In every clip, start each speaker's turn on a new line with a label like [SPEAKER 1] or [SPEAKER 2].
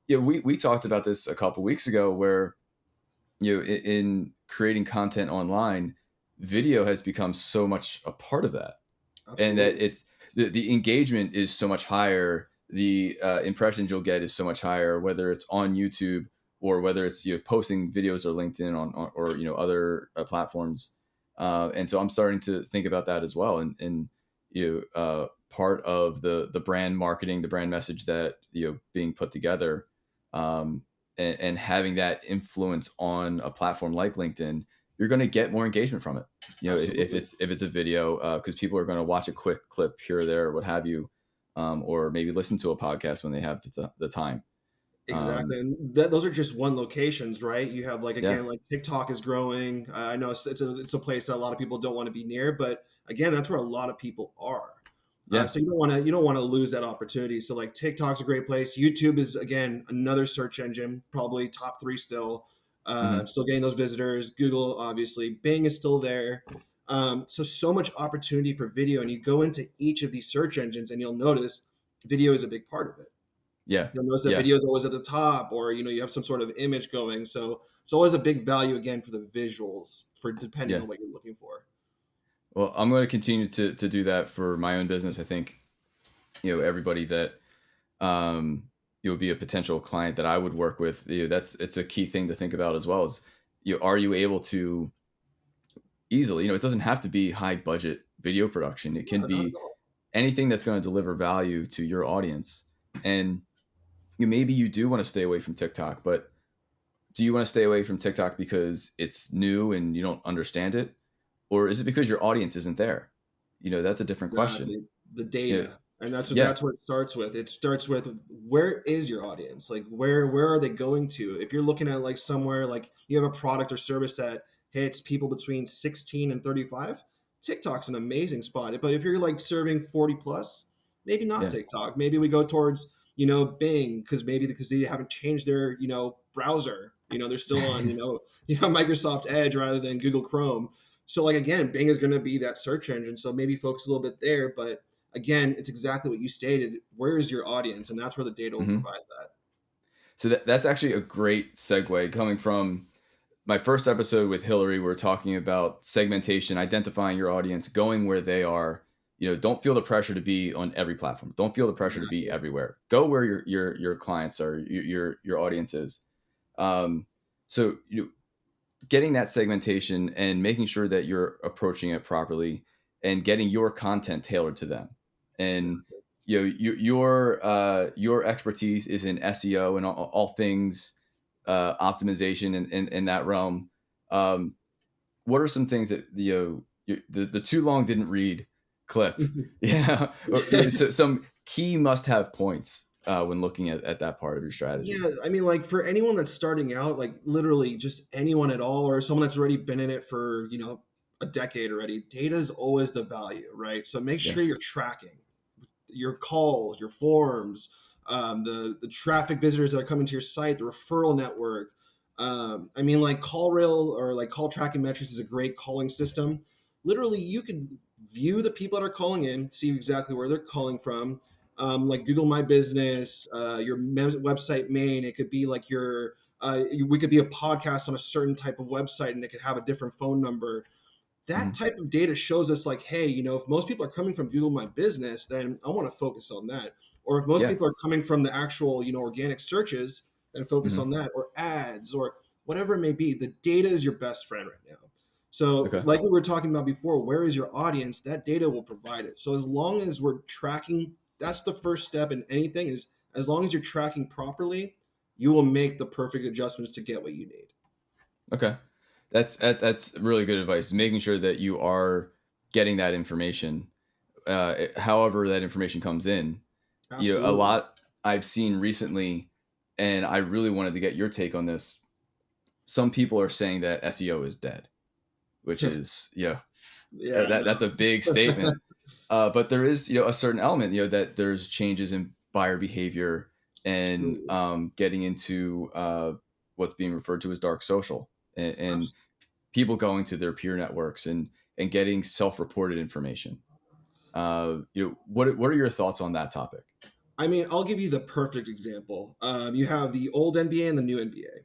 [SPEAKER 1] Yeah, we talked about this a couple weeks ago where, in creating content online, video has become so much a part of that, and that
[SPEAKER 2] Absolutely.
[SPEAKER 1] it's the engagement is so much higher. The impressions you'll get is so much higher, whether it's on YouTube or whether it's posting videos or LinkedIn or other platforms. And so I'm starting to think about that as well, and part of the brand marketing, the brand message that being put together, and having that influence on a platform like LinkedIn, you're going to get more engagement from it.
[SPEAKER 2] Absolutely.
[SPEAKER 1] If it's a video, because people are going to watch a quick clip here or there, or what have you, or maybe listen to a podcast when they have the time.
[SPEAKER 2] Exactly,
[SPEAKER 1] Um,
[SPEAKER 2] and those are just one locations, right? You have like
[SPEAKER 1] yeah,
[SPEAKER 2] again, like TikTok is growing. I know it's a place that a lot of people don't want to be near, but again, that's where a lot of people are.
[SPEAKER 1] yeah,
[SPEAKER 2] So you don't want to lose that opportunity. So like TikTok's a great place. YouTube is again another search engine, probably top three still.
[SPEAKER 1] hmm
[SPEAKER 2] Still getting those visitors. Google obviously, Bing is still there. So much opportunity for video, and you go into each of these search engines, and you'll notice video is a big part of it.
[SPEAKER 1] yeah,
[SPEAKER 2] You'll notice that
[SPEAKER 1] yeah,
[SPEAKER 2] video is always at the top, or you have some sort of image going. So it's always a big value again for the visuals, for depending
[SPEAKER 1] yeah.
[SPEAKER 2] on what you're looking for.
[SPEAKER 1] Well, I'm going to continue to do that for my own business. I think everybody that would be a potential client that I would work with. It's a key thing to think about as well. Is are you able to easily? It doesn't have to be high budget video production. It can
[SPEAKER 2] No, not at
[SPEAKER 1] be
[SPEAKER 2] all.
[SPEAKER 1] anything that's going to deliver value to your audience. And maybe you do want to stay away from TikTok, but do you want to stay away from TikTok because it's new and you don't understand it? Or is it because your audience isn't there? That's a different question.
[SPEAKER 2] Exactly. The
[SPEAKER 1] You know,
[SPEAKER 2] data. And that's what
[SPEAKER 1] yeah.
[SPEAKER 2] that's what it starts with. It starts with where is your audience? Like where are they going to? If you're looking at like somewhere like you have a product or service that hits people between 16 and 35, TikTok's an amazing spot. But if you're like serving 40 plus, maybe not
[SPEAKER 1] Yeah.
[SPEAKER 2] TikTok. Maybe we go towards, Bing because they haven't changed their, browser. They're still on, Microsoft Edge rather than Google Chrome. So like again, Bing is going to be that search engine. So maybe focus a little bit there, but again, it's exactly what you stated. Where is your audience? And that's where the data will
[SPEAKER 1] hmm
[SPEAKER 2] provide that.
[SPEAKER 1] So that's actually a great segue coming from my first episode with Hillary. We're talking about segmentation, identifying your audience, going where they are. Don't feel the pressure to be on every platform. Don't feel the pressure to be
[SPEAKER 2] Exactly.
[SPEAKER 1] everywhere. Go where your clients are, your audience is. So getting that segmentation and making sure that you're approaching it properly and getting your content tailored to them. And
[SPEAKER 2] Exactly.
[SPEAKER 1] your expertise is in SEO and all things optimization in that realm. What are some things that the too long didn't read clip? Yeah, so some key must have points when looking at that part of your strategy.
[SPEAKER 2] Yeah, I mean, like for anyone that's starting out, like literally just anyone at all, or someone that's already been in it for a decade already, data is always the value, right? So make
[SPEAKER 1] Yeah.
[SPEAKER 2] sure you're tracking your calls, your forms, the traffic visitors that are coming to your site, the referral network. I mean, like CallRail or like call tracking metrics is a great calling system. Literally, you can view the people that are calling in, see exactly where they're calling from. Like Google My Business, your website main. It could be like we could be a podcast on a certain type of website, and it could have a different phone number. That
[SPEAKER 1] Mhm.
[SPEAKER 2] type of data shows us like, hey, if most people are coming from Google My Business, then I want to focus on that. Or if most
[SPEAKER 1] Yeah.
[SPEAKER 2] people are coming from the actual, organic searches, then focus
[SPEAKER 1] hmm
[SPEAKER 2] on that, or ads, or whatever it may be. The data is your best friend right now. So,
[SPEAKER 1] Okay.
[SPEAKER 2] like we were talking about before, where is your audience? That data will provide it. So, as long as we're tracking, that's the first step in anything. Is as long as you're tracking properly, you will make the perfect adjustments to get what you need.
[SPEAKER 1] Okay. That's really good advice. Making sure that you are getting that information, however that information comes in. A
[SPEAKER 2] Absolutely.
[SPEAKER 1] lot I've seen recently, and I really wanted to get your take on this. Some people are saying that SEO is dead, which is
[SPEAKER 2] Yeah,
[SPEAKER 1] that's a big
[SPEAKER 2] no.
[SPEAKER 1] statement. But there is a certain element that there's changes in buyer behavior and
[SPEAKER 2] Absolutely.
[SPEAKER 1] getting into what's being referred to as dark social and
[SPEAKER 2] Abs-
[SPEAKER 1] people going to their peer networks and getting self-reported information. What are your thoughts on that topic?
[SPEAKER 2] I mean, I'll give you the perfect example. You have the old NBA and the new NBA.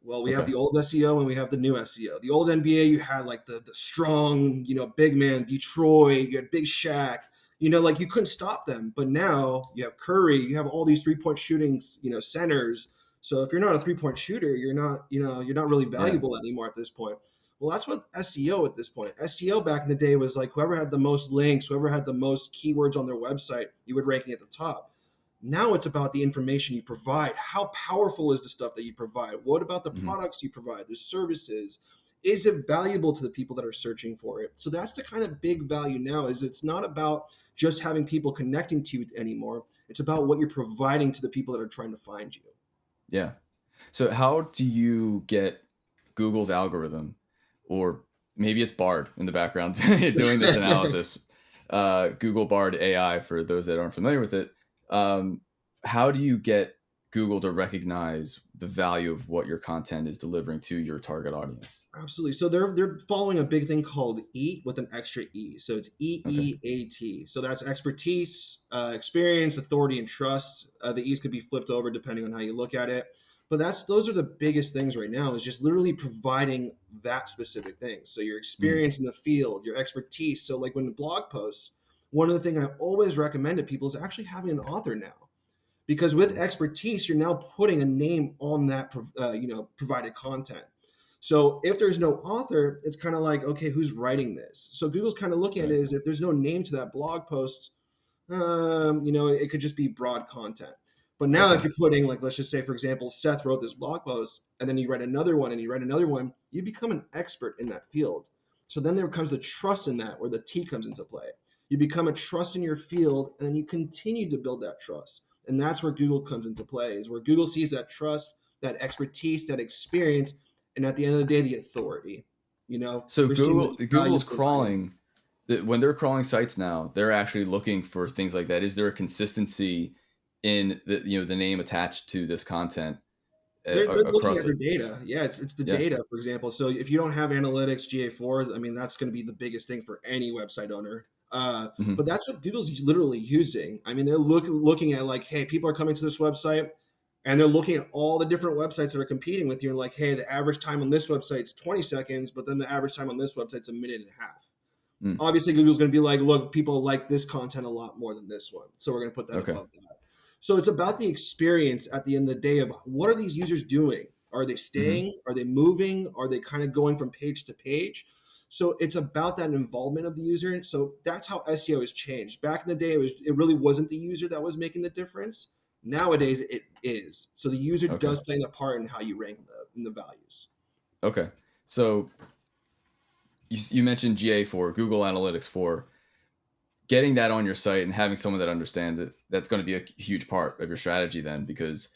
[SPEAKER 2] Well, we have
[SPEAKER 1] Okay.
[SPEAKER 2] the old SEO and we have the new SEO. The old NBA, you had like the strong, big man, Detroit, you had Big Shaq, like you couldn't stop them. But now you have Curry, you have all these 3-point shootings, centers. So if you're not a 3-point shooter, you're not really
[SPEAKER 1] Yeah.
[SPEAKER 2] valuable anymore at this point. Well, that's what SEO at this point. SEO back in the day was like whoever had the most links, whoever had the most keywords on their website, you would ranking at the top. Now it's about the information you provide. How powerful is the stuff that you provide? What about the
[SPEAKER 1] Hmm.
[SPEAKER 2] products you provide, the services? Is it valuable to the people that are searching for it? So that's the kind of big value now is it's not about just having people connecting to you anymore. It's about what you're providing to the people that are trying to find you.
[SPEAKER 1] Yeah. So how do you get Google's algorithm, or maybe it's Bard in the background doing this analysis? Google Bard AI, for those that aren't familiar with it. Um, how do you get Google to recognize the value of what your content is delivering to your target audience?
[SPEAKER 2] Absolutely. So they're following a big thing called EAT with an extra E. So it's
[SPEAKER 1] Okay.
[SPEAKER 2] EEAT. So that's expertise, experience, authority, and trust. The E's could be flipped over depending on how you look at it. But those are the biggest things right now is just literally providing that specific thing. So your
[SPEAKER 1] Mm,
[SPEAKER 2] experience in the field, your expertise. So like when the blog posts, one of the things I always recommend to people is actually having an author now because with
[SPEAKER 1] mm,
[SPEAKER 2] expertise you're now putting a name on that provided content. So if there's no author, it's kind of like, okay, who's writing this? So Google's kind of looking at
[SPEAKER 1] right.
[SPEAKER 2] it as if there's no name to that blog post, it could just be broad content. But now if
[SPEAKER 1] Okay.
[SPEAKER 2] you're putting, like, let's just say, for example, Seth wrote this blog post, and then you write another one and you write another one, you become an expert in that field. So then there comes the trust in that where the T comes into play. You become a trust in your field and then you continue to build that trust. And that's where Google comes into play, is where Google sees that trust, that expertise, that experience, and at the end of the day, the authority.
[SPEAKER 1] So
[SPEAKER 2] They're seeing that the value
[SPEAKER 1] Google's
[SPEAKER 2] is provided.
[SPEAKER 1] crawling, when they're crawling sites now, they're actually looking for things like that. Is there a consistency in the name attached to this content
[SPEAKER 2] They're looking
[SPEAKER 1] across
[SPEAKER 2] at their
[SPEAKER 1] it?
[SPEAKER 2] data. Yeah, it's the
[SPEAKER 1] Yeah.
[SPEAKER 2] data, for example. So if you don't have analytics GA4, I mean, that's going to be the biggest thing for any website owner. But
[SPEAKER 1] Hmm.
[SPEAKER 2] that's what Google's literally using. I mean, they're looking at like, hey, people are coming to this website, and they're looking at all the different websites that are competing with you, and like, hey, the average time on this website is 20 seconds, but then the average time on this website is a minute and a half.
[SPEAKER 1] Mm,
[SPEAKER 2] Obviously, Google's going to be like, look, people like this content a lot more than this one, so we're going to put that
[SPEAKER 1] okay.
[SPEAKER 2] above that. So it's about the experience at the end of the day of what are these users doing? Are they
[SPEAKER 1] Hmm.
[SPEAKER 2] staying? Are they moving? Are they kind of going from page to page? So it's about that involvement of the user. So that's how SEO has changed. Back in the day, it really wasn't the user that was making the difference. Nowadays, it is. So the user
[SPEAKER 1] Okay.
[SPEAKER 2] does play a part in how you rank in the values.
[SPEAKER 1] Okay. So you mentioned GA4, Google Analytics 4. Getting that on your site and having someone that understands it, that's going to be a huge part of your strategy then, because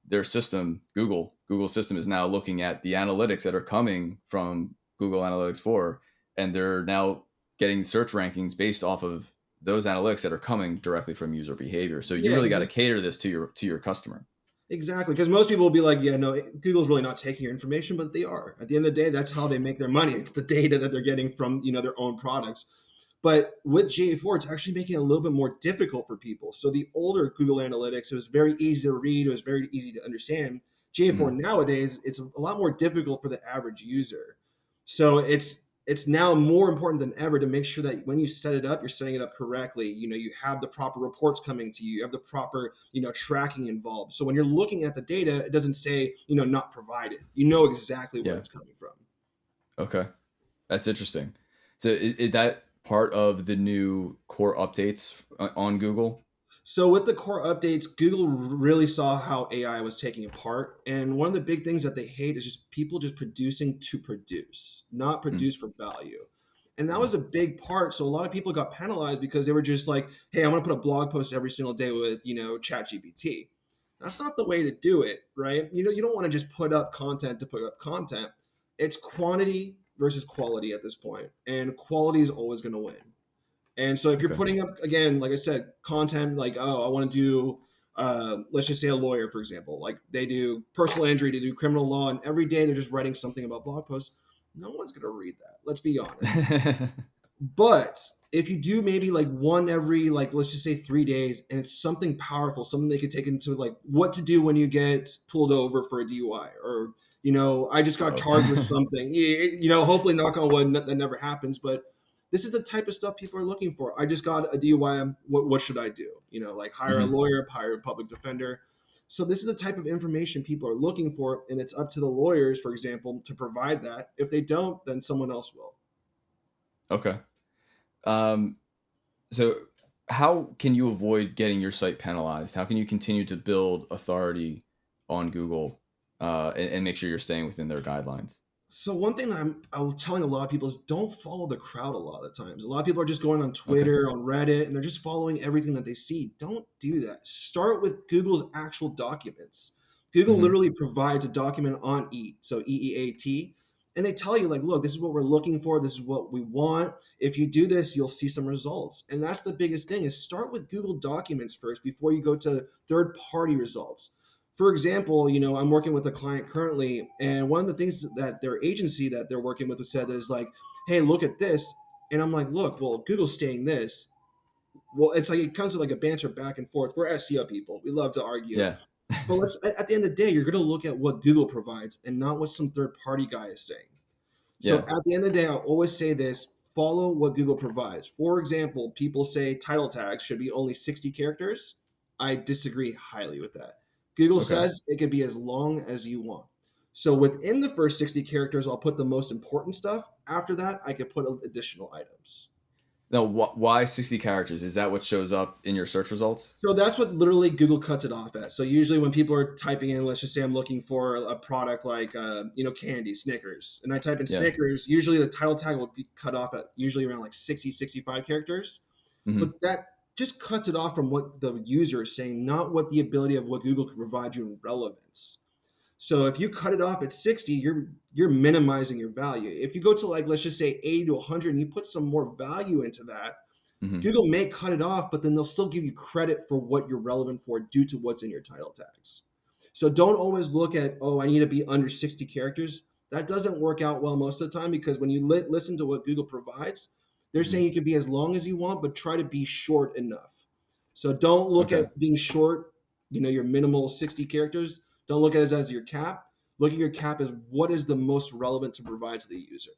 [SPEAKER 1] their system, Google's system, is now looking at the analytics that are coming from Google Analytics 4, and they're now getting search rankings based off of those analytics that are coming directly from user behavior. So you
[SPEAKER 2] Yeah,
[SPEAKER 1] really
[SPEAKER 2] because
[SPEAKER 1] got to cater this to your customer.
[SPEAKER 2] exactly, because most people will be like, yeah, no, Google's really not taking your information, but they are. At the end of the day, that's how they make their money. It's the data that they're getting from their own products. But with GA4, it's actually making it a little bit more difficult for people. So the older Google Analytics, it was very easy to read, it was very easy to understand. GA4
[SPEAKER 1] Mhm.
[SPEAKER 2] nowadays, it's a lot more difficult for the average user. So it's now more important than ever to make sure that when you set it up, you're setting it up correctly. You have the proper reports coming to you, you have the proper, tracking involved. So when you're looking at the data, it doesn't say, not provided. You know exactly where
[SPEAKER 1] Yeah.
[SPEAKER 2] it's coming from.
[SPEAKER 1] Okay. That's interesting. So is that part of the new core updates on Google?
[SPEAKER 2] So with the core updates, Google really saw how AI was taking apart, and one of the big things that they hate is just people just producing to produce, not
[SPEAKER 1] Mm,
[SPEAKER 2] produce for value. And that
[SPEAKER 1] yeah.
[SPEAKER 2] was a big part. So a lot of people got penalized because they were just like, "Hey, I'm going to put a blog post every single day with ChatGPT." That's not the way to do it, right? You don't want to just put up content to put up content. It's quantity versus quality at this point, and quality is always going to win. And so if you're
[SPEAKER 1] Okay.
[SPEAKER 2] putting up, again, like I said, content like, oh, I want to do, let's just say a lawyer, for example, like they do personal injury, they do criminal law, and every day they're just writing something about blog posts. No one's going to read that. Let's be honest. But if you do maybe like one every, like, let's just say 3 days, and it's something powerful, something they could take into like what to do when you get pulled over for a DUI, or, I just got
[SPEAKER 1] Oh,
[SPEAKER 2] charged with something. Hopefully, knock on wood, that never happens. But this is the type of stuff people are looking for. I just got a DUI. What should I do? Like hire a
[SPEAKER 1] hmm
[SPEAKER 2] lawyer, hire a public defender. So this is the type of information people are looking for, and it's up to the lawyers, for example, to provide that. If they don't, then someone else will.
[SPEAKER 1] okay. Um, so how can you avoid getting your site penalized? How can you continue to build authority on Google and make sure you're staying within their guidelines?
[SPEAKER 2] So one thing that I'm telling a lot of people is don't follow the crowd a lot of times. A lot of people are just going on
[SPEAKER 1] Okay.
[SPEAKER 2] Twitter, on Reddit, and they're just following everything that they see. Don't do that. Start with Google's actual documents. Google
[SPEAKER 1] hmm
[SPEAKER 2] literally provides a document on EAT, so EEAT, and they tell you like, look, this is what we're looking for, this is what we want. If you do this, you'll see some results. And that's the biggest thing is start with Google Documents first before you go to third-party results. For example, I'm working with a client currently, and one of the things that their agency that they're working with said is like, hey, look at this. And I'm like, look, well, Google's saying this. Well, it's like it comes to like a banter back and forth. We're SEO people. We love to argue.
[SPEAKER 1] Yeah.
[SPEAKER 2] But at the end of the day, you're going to look at what Google provides and not what some third party guy is saying. So
[SPEAKER 1] Yeah.
[SPEAKER 2] at the end of the day, I always say this: follow what Google provides. For example, people say title tags should be only 60 characters. I disagree highly with that. Google
[SPEAKER 1] Okay.
[SPEAKER 2] says it could be as long as you want. So within the first 60 characters, I'll put the most important stuff. After that, I could put additional items.
[SPEAKER 1] Now, why 60 characters? Is that what shows up in your search results?
[SPEAKER 2] So that's what literally Google cuts it off at. So usually when people are typing in, let's just say I'm looking for a product like, candy, Snickers, and I type in
[SPEAKER 1] Yeah.
[SPEAKER 2] Snickers, usually the title tag will be cut off at usually around like 60, 65 characters.
[SPEAKER 1] hmm
[SPEAKER 2] But that just cuts it off from what the user is saying, not what the ability of what Google can provide you in relevance. So if you cut it off at 60, you're minimizing your value. If you go to like, let's just say 80 to 100 and you put some more value into that,
[SPEAKER 1] hmm
[SPEAKER 2] Google may cut it off, but then they'll still give you credit for what you're relevant for due to what's in your title tags. So don't always look at, oh, I need to be under 60 characters. That doesn't work out well most of the time because when you listen to what Google provides, they're
[SPEAKER 1] hmm
[SPEAKER 2] saying you can be as long as you want, but try to be short enough. So don't look
[SPEAKER 1] Okay.
[SPEAKER 2] at being short, your minimal 60 characters. Don't look at it as your cap. Look at your cap as what is the most relevant to provide to the user.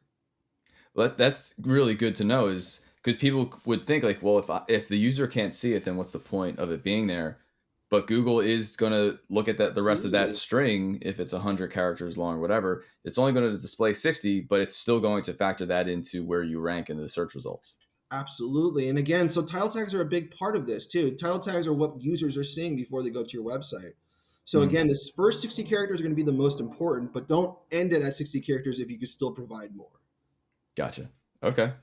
[SPEAKER 1] Well, that's really good to know is because people would think like, well, if the user can't see it, then what's the point of it being there? But Google is going to look at that the rest of that
[SPEAKER 2] Absolutely.
[SPEAKER 1] string. If it's 100 characters long or whatever, it's only going to display 60, but it's still going to factor that into where you rank in the search results.
[SPEAKER 2] Absolutely. And again, so title tags are a big part of this too. Title tags are what users are seeing before they go to your website. So
[SPEAKER 1] Mhm.
[SPEAKER 2] again, this first 60 characters are going to be the most important, but don't end it at 60 characters if you can still provide more.
[SPEAKER 1] Gotcha. Okay.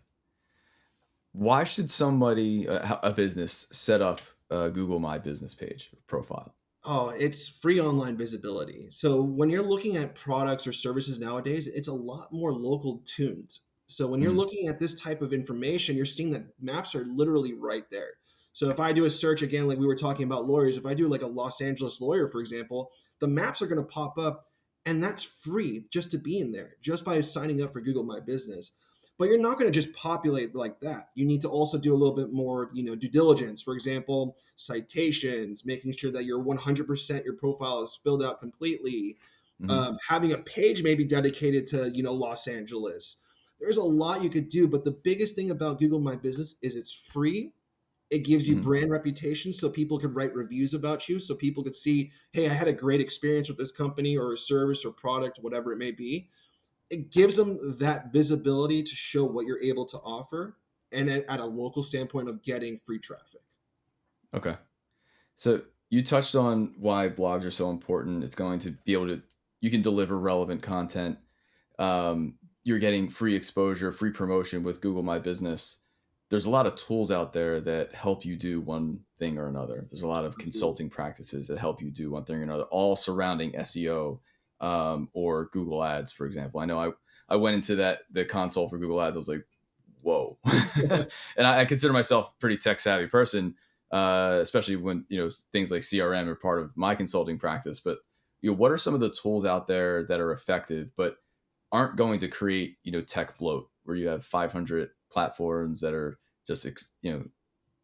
[SPEAKER 1] Why should somebody, a business, set up a Google My Business page or profile?
[SPEAKER 2] Oh, it's free online visibility. So when you're looking at products or services nowadays, it's a lot more local tuned. So when you're
[SPEAKER 1] Mhm.
[SPEAKER 2] looking at this type of information, you're seeing that maps are literally right there. So if I do a search again, like we were talking about lawyers, if I do like a Los Angeles lawyer, for example, the maps are going to pop up and that's free just to be in there, just by signing up for Google My Business. But you're not going to just populate like that. You need to also do a little bit more, due diligence. For example, citations, making sure that your 100% your profile is filled out completely.
[SPEAKER 1] Mhm.
[SPEAKER 2] Having a page maybe dedicated to Los Angeles. There's a lot you could do, but the biggest thing about Google My Business is it's free. It gives you
[SPEAKER 1] Mhm.
[SPEAKER 2] brand reputation, so people could write reviews about you, so people could see, hey, I had a great experience with this company or a service or product, whatever it may be. It gives them that visibility to show what you're able to offer, and at a local standpoint of getting free traffic.
[SPEAKER 1] Okay. So you touched on why blogs are so important. It's going to be able to, you can deliver relevant content. You're getting free exposure, free promotion with Google My Business. There's a lot of tools out there that help you do one thing or another. There's a lot of
[SPEAKER 2] Absolutely.
[SPEAKER 1] consulting practices that help you do one thing or another, all surrounding SEO or Google Ads, for example. I know I went into the console for Google Ads. I was like, whoa. And I consider myself a pretty tech savvy person, especially when things like CRM are part of my consulting practice. But what are some of the tools out there that are effective but aren't going to create tech bloat where you have 500 platforms that are just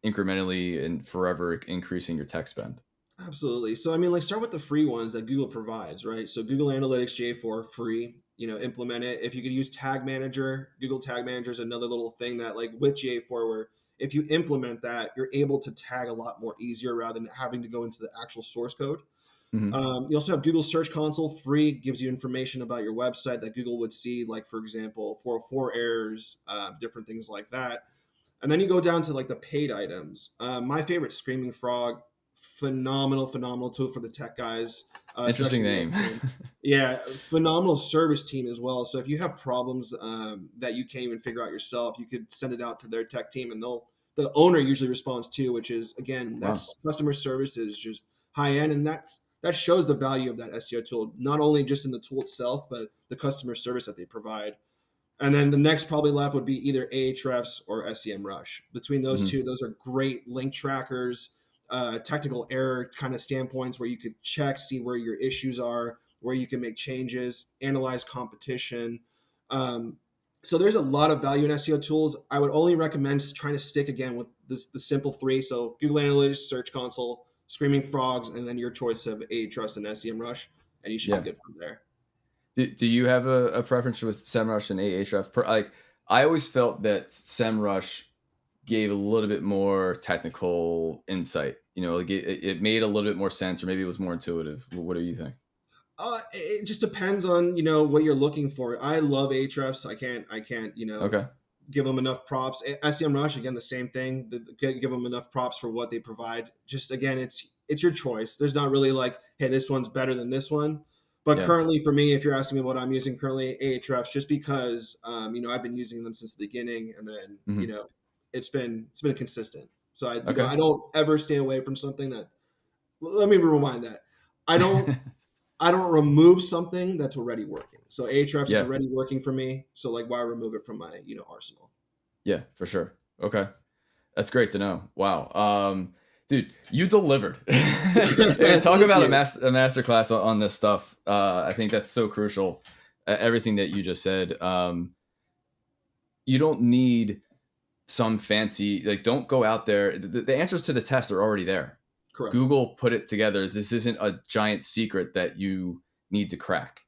[SPEAKER 1] incrementally and forever increasing your tech spend.
[SPEAKER 2] Absolutely. So I mean, like start with the free ones that Google provides, right? So Google Analytics GA4 free, implement it. If you could use Tag Manager, Google Tag Manager is another little thing that like with GA4 where if you implement that, you're able to tag a lot more easier rather than having to go into the actual source code.
[SPEAKER 1] Hmm.
[SPEAKER 2] You also have Google Search Console free, gives you information about your website that Google would see, like for example, 404 errors, different things like that. And then you go down to like the paid items. My favorite, Screaming Frog, phenomenal tool for the tech guys,
[SPEAKER 1] Interesting
[SPEAKER 2] especially the
[SPEAKER 1] name.
[SPEAKER 2] SEO. Yeah, phenomenal service team as well. So if you have problems that you can't even figure out yourself, you could send it out to their tech team, and the owner usually responds too, which is again,
[SPEAKER 1] Wow.
[SPEAKER 2] that's customer service is just high end, and that shows the value of that SEO tool, not only just in the tool itself, but the customer service that they provide. And then the next probably left would be either Ahrefs or SEMrush. Between those
[SPEAKER 1] Hmm.
[SPEAKER 2] two, those are great link trackers, technical error kind of standpoints where you could check, see where your issues are, where you can make changes, analyze competition. Um, so there's a lot of value in SEO tools. I would only recommend trying to stick again with the simple three. So Google Analytics, Search Console, Screaming Frogs, and then your choice of Ahrefs and SEMrush, and you should be
[SPEAKER 1] Yeah.
[SPEAKER 2] good from there.
[SPEAKER 1] Do you have a preference with SEMrush and Ahrefs? Like, I always felt that SEMrush gave a little bit more technical insight. Like it made a little bit more sense, or maybe it was more intuitive. What do you think?
[SPEAKER 2] It just depends on what you're looking for. I love Ahrefs. I can't
[SPEAKER 1] Okay.
[SPEAKER 2] give them enough props. SEMrush again, the same thing. Give them enough props for what they provide. Just again, it's your choice. There's not really like, hey, this one's better than this one. But
[SPEAKER 1] Yeah.
[SPEAKER 2] currently, for me, if you're asking me what I'm using currently, Ahrefs, just because I've been using them since the beginning, and then
[SPEAKER 1] Hmm.
[SPEAKER 2] it's been consistent. So
[SPEAKER 1] Okay.
[SPEAKER 2] I don't ever stay away from something that. Let me rewind that. I don't I don't remove something that's already working. So Ahrefs is
[SPEAKER 1] Yeah.
[SPEAKER 2] already working for me. So like, why remove it from my arsenal?
[SPEAKER 1] Yeah. For sure. Okay. That's great to know. Wow. Dude, you delivered. And talk
[SPEAKER 2] Thank
[SPEAKER 1] about
[SPEAKER 2] you.
[SPEAKER 1] a master class on this stuff. I think that's so crucial. Everything that you just said. You don't need some fancy, like, don't go out there. The answers to the test are already there.
[SPEAKER 2] Correct.
[SPEAKER 1] Google put it together. This isn't a giant secret that you need to crack.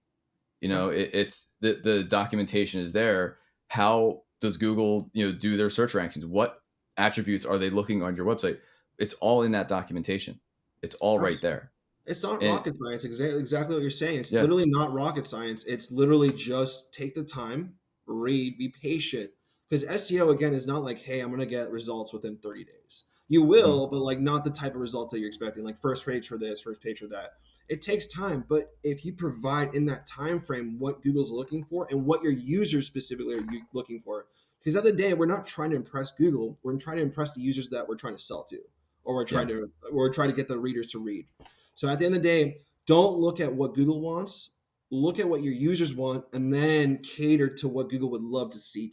[SPEAKER 2] Yeah.
[SPEAKER 1] It's the documentation is there. How does Google, do their search rankings? What attributes are they looking on your website? It's all in that documentation. It's all right there.
[SPEAKER 2] It's not
[SPEAKER 1] And
[SPEAKER 2] rocket science. Exactly what you're saying. It's
[SPEAKER 1] yeah.
[SPEAKER 2] literally not rocket science. It's literally just take the time, read, be patient. Because SEO again is not like, hey, I'm gonna get results within 30 days. You
[SPEAKER 1] Mhm.
[SPEAKER 2] will, but like not the type of results that you're expecting. Like first page for this, first page for that. It takes time, but if you provide in that time frame what Google's looking for and what your users specifically are looking for, because at the end of the day, we're not trying to impress Google. We're trying to impress the users that we're trying to sell to, or
[SPEAKER 1] Yeah.
[SPEAKER 2] we're trying to get the readers to read. So at the end of the day, don't look at what Google wants. Look at what your users want, and then cater to what Google would love to see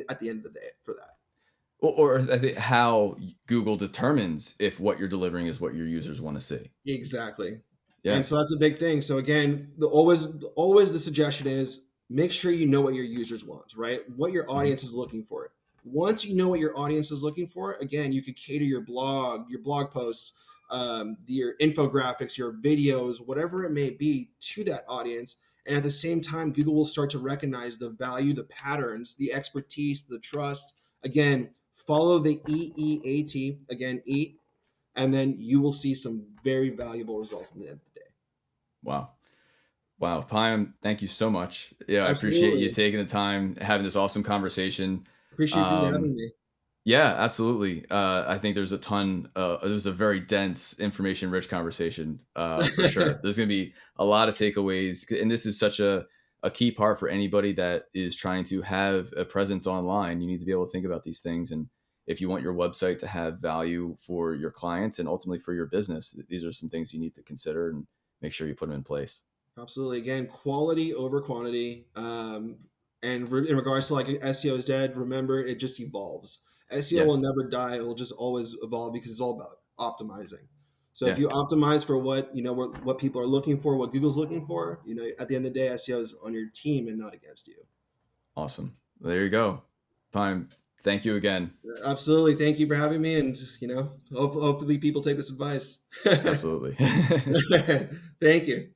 [SPEAKER 2] at the end of the day for that.
[SPEAKER 1] Or I think how Google determines if what you're delivering is what your users want to see.
[SPEAKER 2] Exactly. And
[SPEAKER 1] Yeah.
[SPEAKER 2] so that's a big thing. So again, always the suggestion is make sure you know what your users want, right? What your
[SPEAKER 1] Mhm.
[SPEAKER 2] audience is looking for. Once you know what your audience is looking for, again, you could cater your blog posts, your infographics, your videos, whatever it may be, to that audience. And at the same time, Google will start to recognize the value, the patterns, the expertise, the trust. Again, follow the EEAT. Again, eat, and then you will see some very valuable results in the end of the day.
[SPEAKER 1] Wow. Wow, Payam, thank you so much. Yeah, I appreciate you
[SPEAKER 2] Absolutely.
[SPEAKER 1] taking the time, having this awesome conversation.
[SPEAKER 2] Appreciate you having
[SPEAKER 1] Um,
[SPEAKER 2] me.
[SPEAKER 1] yeah, absolutely. I think there's a ton. There's a very dense, information-rich conversation for sure. There's going to be a lot of takeaways, and this is such a key part for anybody that is trying to have a presence online. You need to be able to think about these things, and if you want your website to have value for your clients and ultimately for your business, these are some things you need to consider and make sure you put them in place.
[SPEAKER 2] Absolutely. Again, quality over quantity. In regards to like SEO is dead, remember it just evolves. SEO
[SPEAKER 1] Yeah,
[SPEAKER 2] will never die. It will just always evolve because it's all about optimizing. So if
[SPEAKER 1] yeah,
[SPEAKER 2] you optimize for what people are looking for, what Google's looking for, at the end of the day, SEO is on your team and not against you.
[SPEAKER 1] awesome. There you go. Payam, Thank you again.
[SPEAKER 2] Absolutely. Thank you for having me. And, hopefully people take this advice.
[SPEAKER 1] Absolutely.
[SPEAKER 2] Thank you.